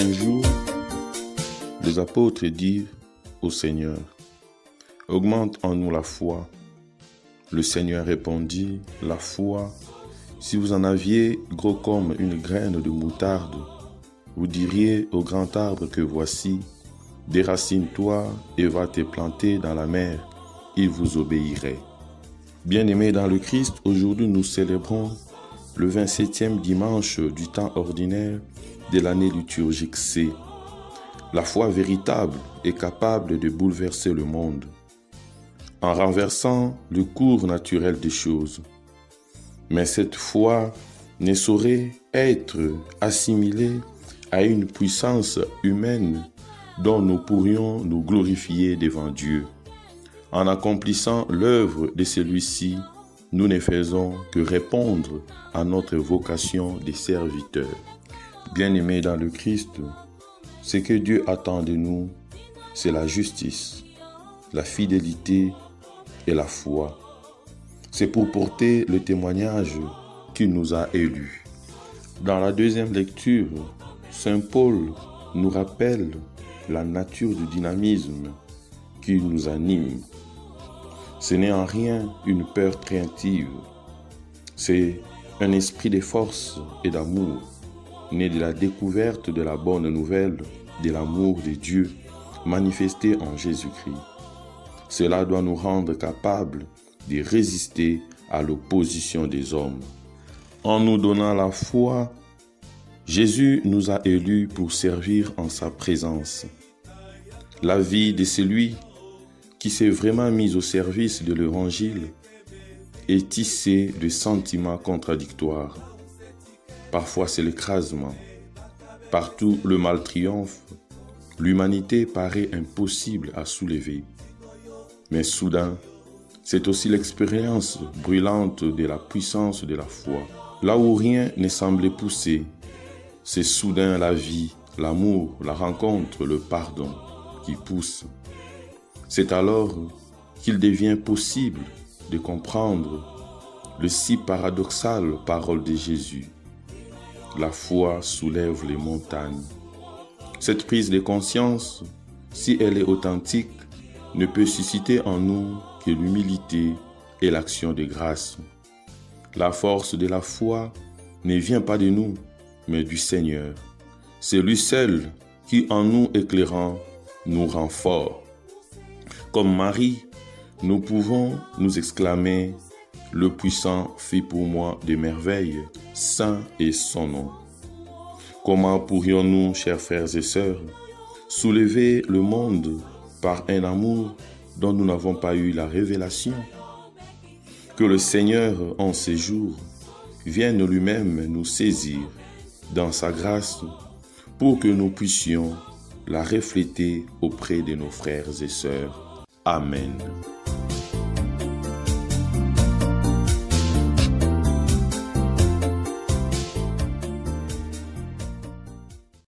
Un jour, les apôtres dirent au Seigneur, « Augmente en nous la foi. » Le Seigneur répondit, « La foi, si vous en aviez gros comme une graine de moutarde, vous diriez au grand arbre que voici, déracine-toi et va te planter dans la mer, il vous obéirait. » Bien-aimés dans le Christ, aujourd'hui nous célébrons le 27e dimanche du temps ordinaire de l'année liturgique C. La foi véritable est capable de bouleverser le monde en renversant le cours naturel des choses. Mais cette foi ne saurait être assimilée à une puissance humaine dont nous pourrions nous glorifier devant Dieu. En accomplissant l'œuvre de celui-ci, nous ne faisons que répondre à notre vocation de serviteur. Bien-aimés dans le Christ, ce que Dieu attend de nous, c'est la justice, la fidélité et la foi. C'est pour porter le témoignage qu'il nous a élus. Dans la deuxième lecture, Saint Paul nous rappelle la nature du dynamisme qui nous anime. Ce n'est en rien une peur craintive, c'est un esprit de force et d'amour, né de la découverte de la bonne nouvelle de l'amour de Dieu manifesté en Jésus-Christ. Cela doit nous rendre capables de résister à l'opposition des hommes. En nous donnant la foi, Jésus nous a élus pour servir en sa présence. La vie de celui qui s'est vraiment mis au service de l'Évangile est tissée de sentiments contradictoires. Parfois c'est l'écrasement. Partout le mal triomphe. L'humanité paraît impossible à soulever. Mais soudain, c'est aussi l'expérience brûlante de la puissance de la foi. Là où rien ne semblait pousser, c'est soudain la vie, l'amour, la rencontre, le pardon qui poussent. C'est alors qu'il devient possible de comprendre le si paradoxal parole de Jésus. La foi soulève les montagnes. Cette prise de conscience, si elle est authentique, ne peut susciter en nous que l'humilité et l'action de grâce. La force de la foi ne vient pas de nous, mais du Seigneur. C'est lui seul qui, en nous éclairant, nous rend forts. Comme Marie, nous pouvons nous exclamer « Le puissant fait pour moi des merveilles, saint est son nom ». Comment pourrions-nous, chers frères et sœurs, soulever le monde par un amour dont nous n'avons pas eu la révélation? Que le Seigneur, en ces jours, vienne lui-même nous saisir dans sa grâce pour que nous puissions la refléter auprès de nos frères et sœurs. Amen.